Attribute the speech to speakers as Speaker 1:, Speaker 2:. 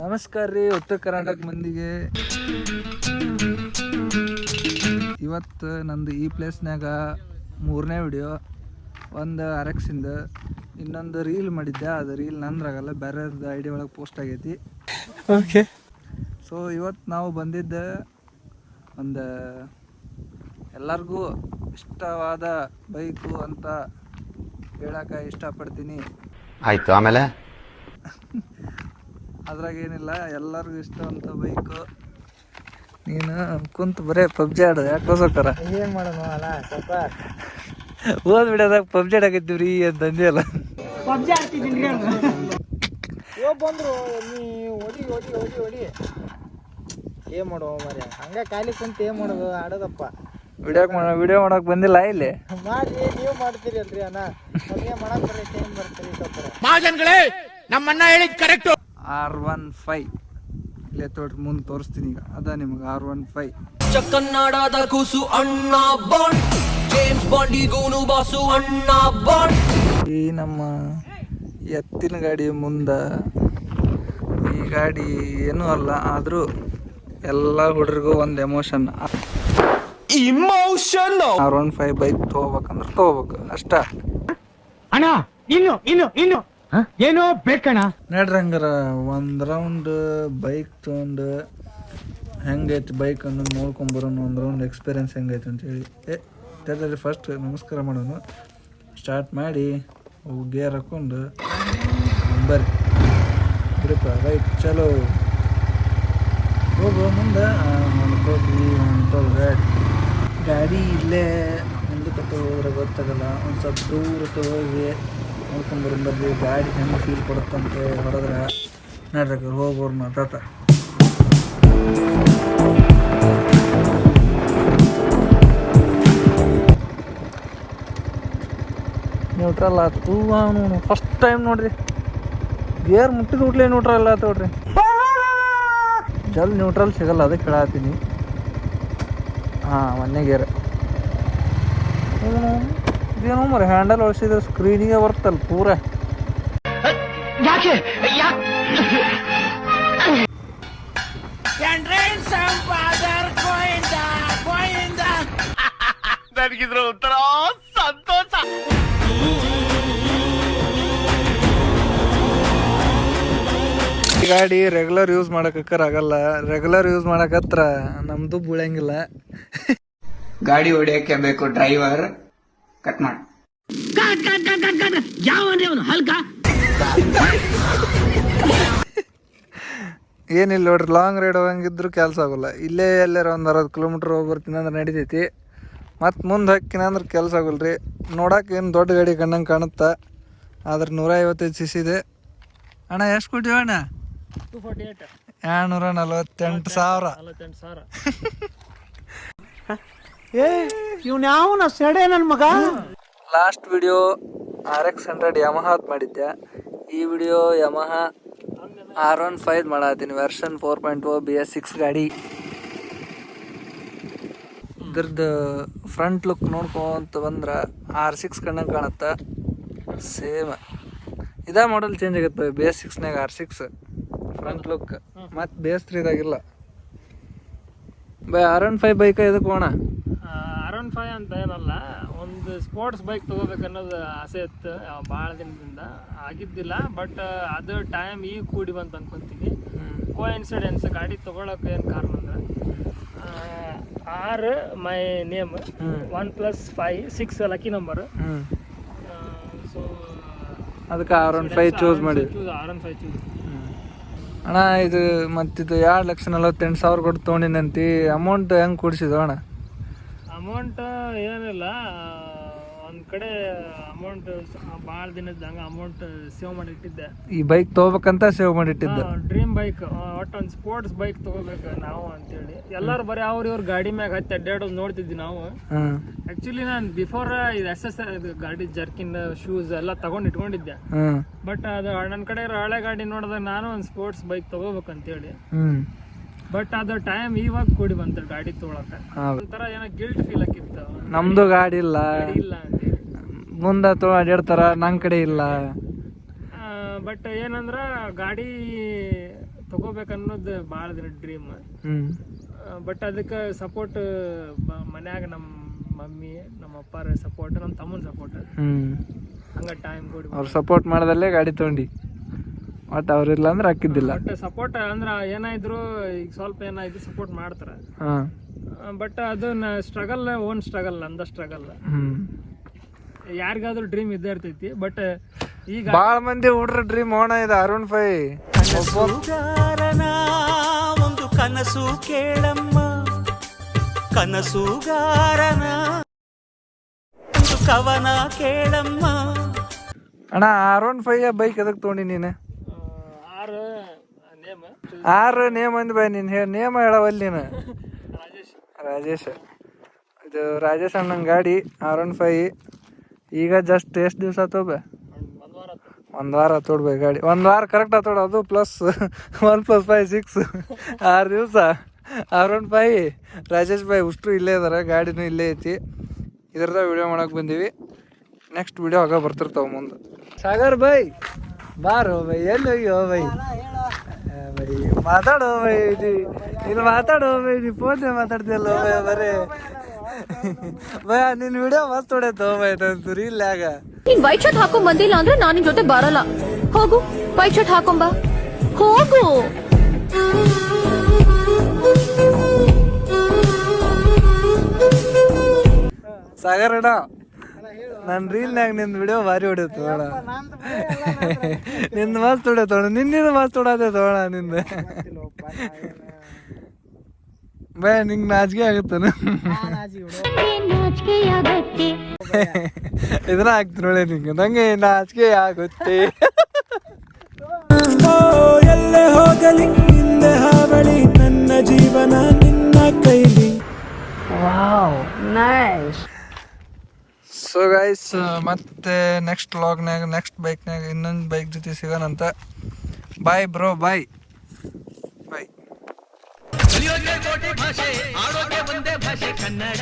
Speaker 1: ನಮಸ್ಕಾರ ರೀ ಉತ್ತರ ಕರ್ನಾಟಕ ಮಂದಿಗೆ. ಇವತ್ತು ನಂದು ಈ ಪ್ಲೇಸ್ನಾಗ 3ನೇ ವಿಡಿಯೋ. ಒಂದು RX ಇಂದ ಇನ್ನೊಂದು ರೀಲ್ ಮಾಡಿದ್ದೆ. ಅದು ರೀಲ್ ನಂದ್ರಾಗಲ್ಲ, ಬೇರೆಯವ್ರದ್ದು ಐಡಿಯಾ ಒಳಗೆ ಪೋಸ್ಟ್ ಆಗೈತಿ. ಓಕೆ. ಸೊ ಇವತ್ತು ನಾವು ಬಂದಿದ್ದ ಒಂದು ಎಲ್ಲರಿಗೂ ಇಷ್ಟವಾದ ಬೈಕು ಅಂತ ಹೇಳಕ್ಕೆ ಇಷ್ಟಪಡ್ತೀನಿ.
Speaker 2: ಆಯಿತು, ಆಮೇಲೆ
Speaker 1: ಅದ್ರಾಗೇನಿಲ್ಲ, ಎಲ್ಲರಿಗೂ ಇಷ್ಟ ಅಂತ ಬೈಕು. ನೀನು ಕುಂತು ಬರೇ ಪಬ್ಜಿ ಆಡೋದು ಯಾಕೋಸ್ಕರ
Speaker 3: ಏನು ಮಾಡೋಣ ಅಲ್ಲ ಸ್ವಲ್ಪ
Speaker 1: ಓದ್ ಬಿಡೋದಾಗ ಪಬ್ಜಿ ಆಡಾಕತ್ತೀವ್ರಿ ಅಂತ ಅಂದಿಯಲ್ಲ.
Speaker 3: ಪಬ್ಜಿ ಆಡ್ತಿದ್ದೀನಿ ಬಂದ್ರು ನೀ ಹೊಡಿ ಹೊಡಿ ಹೊಡಿ ಹೊಡಿ ಏನು ಮಾಡುವ ಮರ್ಯ ಹಂಗೆ ಖಾಲಿ ಕುಂತು ಏನು ಮಾಡೋದು ಆಡೋದಪ್ಪ.
Speaker 1: ವಿಡಿಯೋ ಮಾಡಕ್ ಬಂದಿಲ್ಲ ಇಲ್ಲಿ
Speaker 3: ಮಾಡಿ ನೀವು ಮಾಡ್ತೀರಿ ಅಲ್ರಿ ಅಣ್ಣ ನಮಗೆ ಮಾಡಕ್ ಬರ್ರಿ ಟೈಮ್ ಬರ್ತೀರಿ ಸ್ವಲ್ಪ
Speaker 2: ಮಹಾಜನ್ಗಳೇ ನಮ್ಮಣ್ಣ ಹೇಳಿದ್ ಕರೆಕ್ಟು.
Speaker 1: R15 ಇಲ್ಲೇ ಮುಂದೆ ತೋರಿಸ್ತೀನಿ ಈಗ. ಅದ ನಿಮ್ಗೆ R15
Speaker 4: ಕನ್ನಡದ ಕೂಸು ಅಣ್ಣ ಬಾಂಡ್, ಜೇಮ್ಸ್ ಬಾಂಡಿಗೂನು ಬಾಸು ಅಣ್ಣ ಬಾಂಡ್.
Speaker 1: ಈ ನಮ್ಮ ಎತ್ತಿನ ಗಾಡಿ ಮುಂದೆ ಈ ಗಾಡಿ ಏನೂ ಅಲ್ಲ, ಆದರೂ ಎಲ್ಲ ಹುಡುಗರಿಗೂ ಒಂದು ಎಮೋಷನ್. R15 ಬೈಕ್ ತೊಗೋಬೇಕಂದ್ರೆ ತೊಗೋಬೇಕು ಅಷ್ಟ.
Speaker 3: ಅಣ್ಣ ಇನ್ನು ಇನ್ನು ಇನ್ನು ಏನೋ ಬೇಕಣ್ಣ.
Speaker 1: ನಡ್ರಿ ಹಂಗಾರ ಒಂದು ರೌಂಡ್ ಬೈಕ್ ತೊಗೊಂಡು ಹೆಂಗೈತಿ ಬೈಕ್ ಅನ್ನೋದು ನೋಡ್ಕೊಂಬರೋಣ. ಒಂದು ರೌಂಡ್ ಎಕ್ಸ್ಪೀರಿಯನ್ಸ್ ಹೆಂಗೈತೆ ಅಂತೇಳಿ. ತರ್ರಿ ಫಸ್ಟ್ ನಮಸ್ಕಾರ ಮಾಡೋಣ. ಸ್ಟಾರ್ಟ್ ಮಾಡಿ ಗೇರ್ ಹಾಕ್ಕೊಂಡು ಬರ್ರಿ ಬಿಡಪ್ಪ. ರೈಟ್ ಚಲೋ ಹೋಗು ಮುಂದೆ. ಗಾಡಿ ಇಲ್ಲೇ ಮುಂದಕ್ಕೆ ಹೋದ್ರೆ ಗೊತ್ತಾಗಲ್ಲ, ಒಂದು ಸ್ವಲ್ಪ ದೂರ ಹೋಗಿ ನೋಡ್ಕೊಂಬರ್ಬರ್ರಿ ಗಾಡಿ ಹೆಂಗೆ ಫೀಲ್ ಕೊಡುತ್ತಂತೆ ಹೊಡೆದ್ರೆ. ನಡ್ರಿ ಹೋಗೋರು ಮಾತಾತ ನ್ಯೂಟ್ರಲ್ ಆಯ್ತು. ಅವನು ಫಸ್ಟ್ ಟೈಮ್ ನೋಡ್ರಿ ಗೇರ್ ಮುಟ್ಟಿದ ಹುಟ್ಲೆ ನ್ಯೂಟ್ರಲ್ ಆಯ್ತು ನೋಡ್ರಿ. ಜಲ್ ನ್ಯೂಟ್ರಲ್ ಸಿಗಲ್ಲ, ಅದಕ್ಕೆ ಹೇಳತ್ತೀನಿ. ಹಾಂ, ಒಂದೇ ಗೇರ್. ಇದೇನೋ ಮರ ಹ್ಯಾಂಡಲ್ ಒಳಿಸಿದ್ರೆ ಸ್ಕ್ರೀನಿಗೆ ಬರ್ತಲ್ಲ ಪೂರ.
Speaker 2: ನನಗಿದ್ರ ಒಂಥರ ಸಂತೋಷ.
Speaker 1: ಗಾಡಿ ರೆಗ್ಯುಲರ್ ಯೂಸ್ ಮಾಡಕ್ಕಾರ ಆಗಲ್ಲ. ರೆಗ್ಯುಲರ್ ಯೂಸ್ ಮಾಡಕತ್ರ ನಮ್ದು ಬೀಳಂಗಿಲ್ಲ.
Speaker 5: ಗಾಡಿ ಹೊಡಿಯಕ್ಕೆ ಬೇಕು ಡ್ರೈವರ್. ಕಟ್ ಮಾಡಿ
Speaker 1: ಏನಿಲ್ಲ ನೋಡ್ರಿ, ಲಾಂಗ್ ರೈಡ್ ಹೋಗಂಗಿದ್ರು ಕೆಲಸ ಆಗೋಲ್ಲ. ಇಲ್ಲೇ ಎಲ್ಲಾರ ಒಂದು 60 ಕಿಲೋಮೀಟ್ರ್ ಹೋಗಿ ಬರ್ತೀನಿ ಅಂದ್ರೆ ನಡಿತೈತಿ. ಮತ್ತು ಮುಂದೆ ಹಾಕಿನ ಅಂದ್ರೆ ಕೆಲಸ ಆಗೋಲ್ಲ ರೀ. ನೋಡಕ್ಕೆ ಏನು ದೊಡ್ಡ ಗಾಡಿ ಕಂಡಂಗೆ ಕಾಣುತ್ತಾ, ಆದ್ರೆ 155 cc ಇದೆ. ಅಣ್ಣ ಎಷ್ಟು ಕೊಟ್ಟಿವಿ ಅಣ್ಣ? 248,000.
Speaker 3: ಇವ್ನು ಯಾವನ ಸೆಡೆ ನನ್ನ ಮಗ.
Speaker 1: ಲಾಸ್ಟ್ ವಿಡಿಯೋ RX100 ಯಮಹಾದ್ ಮಾಡಿದ್ದೆ. ಈ video Yamaha R15 ಮಾಡತ್ತೀನಿ, version 4.0 BS6 ಗಾಡಿ. ಇದ್ರದ್ದು ಫ್ರಂಟ್ ಲುಕ್ ನೋಡ್ಕೊಂತ ಬಂದ್ರೆ R6 ಕಣ್ಣಂಗೆ ಕಾಣುತ್ತೆ. ಸೇಮ್ ಇದೇ ಮಾಡಲ್ ಚೇಂಜ್ ಆಗುತ್ತೆ. BS6ನಾಗ R6 ಫ್ರಂಟ್ ಲುಕ್, ಮತ್ತು BS3ದಾಗಿಲ್ಲ. R15 ಬೈಕ ಇದಕ್ಕೆ ಹೋಣ.
Speaker 6: R15 ಅಂತ ಏನಲ್ಲ, ಒಂದು ಸ್ಪೋರ್ಟ್ಸ್ ಬೈಕ್ ತೊಗೋಬೇಕನ್ನೋದು ಆಸೆ ಇತ್ತು ಭಾಳ ದಿನದಿಂದ. ಆಗಿದ್ದಿಲ್ಲ, ಬಟ್ ಅದು ಟೈಮ್ ಈಗ ಕೂಡಿ ಬಂತು ಅನ್ಕೊಂತೀನಿ. ಕೋಇನ್ಸಿಡೆನ್ಸ್ ಗಾಡಿ ತೊಗೊಳಕ್ಕೆ ಏನು ಕಾರಣ ಅಂದ್ರೆ R my name, 1+5 6 lucky number. So
Speaker 1: ಅದಕ್ಕೆ R15 ಚೂಸ್ ಮಾಡಿ.
Speaker 6: R15 choose.
Speaker 1: ಅಣ್ಣ ಇದು ಮತ್ತಿದು 2,48,000 ಕೊಟ್ಟು ತೊಗೊಂಡಿನಂತಿ. ಅಮೌಂಟ್ ಹೆಂಗೆ ಕೊಡಿಸಿದ ಅಣ್ಣ?
Speaker 6: ಅಮೌಂಟ್ ಏನಿಲ್ಲ, ಒಂದು ಕಡೆ ಅಮೌಂಟ್ ಭಾಳ ದಿನದ ಹಂಗೆ ಅಮೌಂಟ್ ಸೇವ್ ಮಾಡಿ ಇಟ್ಟಿದ್ದೆ.
Speaker 1: ಈ ಬೈಕ್ ತೊಗೋಬೇಕಂತ ಸೇವ್ ಮಾಡಿ ಇಟ್ಟಿದ್ದೆ.
Speaker 6: ಡ್ರೀಮ್ ಬೈಕ್, ಒಟ್ಟು ಒಂದು ಸ್ಪೋರ್ಟ್ಸ್ ಬೈಕ್ ತೊಗೋಬೇಕು ನಾವು ಅಂತೇಳಿ. ಎಲ್ಲರೂ ಬರೀ ಇವ್ರ ಗಾಡಿ ಮ್ಯಾಗ ಹತ್ತಿ ಅಡ್ಡಾಡೋದು ನೋಡ್ತಿದ್ವಿ ನಾವು. ಆ್ಯಕ್ಚುಲಿ ನಾನು ಬಿಫೋರ್ ಇದು ಇದು ಗಾಡಿ ಜರ್ಕಿನ್ ಶೂಸ್ ಎಲ್ಲ ತಗೊಂಡು ಇಟ್ಕೊಂಡಿದ್ದೆ. ಬಟ್ ಅದು ನನ್ನ ಕಡೆ ಇರೋ ಹಳೆ ಗಾಡಿ ನೋಡಿದಾಗ ನಾನು ಒಂದು ಸ್ಪೋರ್ಟ್ಸ್ ಬೈಕ್ ತೊಗೋಬೇಕಂತೇಳಿ. ಬಟ್ ಅದು ಟೈಮ್ ಇವಾಗ ಕೂಡಿ ಬಂತು ಗಾಡಿ ತೊಗೊಳಕ್ಕೆ. ಒಂಥರ ಏನೋ ಗಿಲ್ಟ್ ಫೀಲ್ ಆಗಿತ್ತು,
Speaker 1: ನಮ್ದು ಗಾಡಿ ಇಲ್ಲ
Speaker 6: ಇಲ್ಲ ಅಂತೇಳಿ.
Speaker 1: ಮುಂದೆ ಅಡ್ಯಾಡ್ತಾರ, ನಂಗೆ ಕಡೆ ಇಲ್ಲ.
Speaker 6: ಬಟ್ ಏನಂದ್ರ ಗಾಡಿ ತಗೋಬೇಕನ್ನೋದು ಭಾಳ ದಿನ ಡ್ರೀಮ್. ಬಟ್ ಅದಕ್ಕೆ ಸಪೋರ್ಟ್ ಮನ್ಯಾಗ ನಮ್ಮ ಮಮ್ಮಿ ನಮ್ಮ ಅಪ್ಪಾರ ಸಪೋರ್ಟ್, ನಮ್ಮ ತಮ್ಮನ ಸಪೋರ್ಟ್, ಹಂಗ ಟೈಮ್ ಕೊಡಿ.
Speaker 1: ಅವ್ರು ಸಪೋರ್ಟ್ ಮಾಡ್ದಲ್ಲೇ ಗಾಡಿ ತೊಗೊಂಡು, ಒಟ್ಟು ಅವ್ರಿಲ್ಲ ಅಂದ್ರೆ ಹಾಕಿದ್ದಿಲ್ಲ.
Speaker 6: ಬಟ್ ಸಪೋರ್ಟ್ ಅಂದ್ರ ಏನಾದ್ರು ಈಗ ಸ್ವಲ್ಪ ಏನಾದ್ರು ಸಪೋರ್ಟ್ ಮಾಡ್ತಾರ. ಬಟ್ ಅದನ್ನ ಸ್ಟ್ರಗಲ್, ಓನ್ ಸ್ಟ್ರಗಲ್, ನಂದ ಸ್ಟ್ರಗಲ್. ಯಾರಿಗಾದ್ರೂ ಡ್ರೀಮ್ ಇದ್ದೇ ಇರ್ತೈತಿ. ಬಟ್ ಈಗ
Speaker 1: ಬಾಳ ಮಂದಿ ಹುಡ್ರ ಡ್ರೀಮ್ ಓಣ ಇದೆ ಅರುಣ್ ಫೈ.
Speaker 7: ಒಂದು ಕನಸು ಕೇಳಮ್ಮ, ಕನಸುಗಾರನ ಒಂದು ಕವನ ಕೇಳಮ್ಮ.
Speaker 1: ಅಣ್ಣ ಅರುಣ್ ಫೈ ಬೈಕ್ ಎದಕ್ ತೊಗೊಂಡಿ ನೀನು? 6 ನೇಮ್ ಅಂದ್ ಬೈ. ನೀನು ಹೇಳಿ ನೇಮ ಹೇಳವಲ್ಲಿ ನೀನು. ರಾಜೇಶ್. ಇದು ರಾಜೇಶ್ ಅಣ್ಣನ ಗಾಡಿ ಅರುಣ್ ಫೈ. ಈಗ ಜಸ್ಟ್ ಎಷ್ಟು ದಿವಸ ಆತೋಬ? 1 ವಾರ ತೋಡ್ಬೇಕು ಗಾಡಿ. 1 ವಾರ ಕರೆಕ್ಟ್ ಆತೋಡ. ಅದು ಪ್ಲಸ್ 1 + 5 6 6 ದಿವಸ. ಅರುಣ್ ಫೈ, ರಾಜೇಶ್ ಭಾಯ್ ಉಷ್ಟ್ರು ಇಲ್ಲೇ ಇದಾರೆ, ಗಾಡಿನೂ ಇಲ್ಲೇ ಐತಿ. ಇದ್ರದ ವಿಡಿಯೋ ಮಾಡಕ್ಕೆ ಬಂದೀವಿ. ನೆಕ್ಸ್ಟ್ ವಿಡಿಯೋ ಆಗ ಬರ್ತಿರ್ತಾವ ಮುಂದೆ. ಸಾಗರ್ ಬೈ ಬಾರೋ ಬೈ, ಎಲ್ಲಿ ಹೋಗ್ಯೋ ಬೈ? ಬೈ ಮಾತಾಡೋ ಬೈ, ಇಲ್ಲಿ ಮಾತಾಡೋ ಬೈ. ನೀ ಫೋನ್ ಮಾತಾಡ್ತಿಯಲ್ಲ ಬೈ ಬರೇ ಬೈ. ನಿನ್ ವಿಡಿಯೋ ಮಸ್ತ್ ಹೊಡೆತೋ ಬೈ, ನಂದು ರೀಲ್ ಆಗ.
Speaker 8: ನೀನ್ ವೈಟ್ ಶರ್ಟ್ ಹಾಕೊಂಡ್ ಬಂದಿಲ್ಲ ಅಂದ್ರೆ ನಾನು ನಿನ್ ಜೊತೆ ಬರಲ್ಲ. ಹೋಗು ವೈಟ್ ಶರ್ಟ್ ಹಾಕೊಂಬ, ಹೋಗು.
Speaker 1: ಸಾಗರ್ ಅಣ್ಣ, ನನ್ನ ರೀಲ್ನಾಗ ನಿಂದು ವಿಡಿಯೋ ಭಾರಿ ಹೊಡೆತು ಅಣ್ಣ. ನಿಂದು ಮಸ್ತ್ ಹೊಡೆತೋಣ, ನಿನ್ನಿಂದ ಮಸ್ತ್ ಹೊಡತೆ ತೋಣ ನಿಂದ. ಬೈ ನಿಂಗೆ ನಾಚಿಕೆ ಆಗುತ್ತಾನ? ಇದನ್ನ ಹಾಕ್ತೀನಿ ನೋಡಿ ನಿಂಗೆ. ನಂಗೆ ನಾಚಿಕೆ ಆಗುತ್ತೆ.
Speaker 7: ಎಲ್ಲೇ ಹೋಗಲಿ ಹಿಂದೆ ಹಾವಳಿ, ನನ್ನ ಜೀವನ ನಿನ್ನ ಕೈಲಿ.
Speaker 1: ಸೊ ಗೈಸ್, ಮತ್ತೆ ನೆಕ್ಸ್ಟ್ ವ್ಲಾಗ್ನಾಗ ನೆಕ್ಸ್ಟ್ ಬೈಕ್ನಾಗ ಇನ್ನೊಂದು ಬೈಕ್ ಜೊತೆ ಸಿಗೋಣಂತ. ಬಾಯ್ ಬ್ರೋ, ಬಾಯ್ ಬಾಯ್.
Speaker 4: ಕಲಿಯೋಕೆ ಕೋಟಿ ಭಾಷೆ, ಆಡೋಕೆ ಒಂದೇ ಭಾಷೆ ಕನ್ನಡ.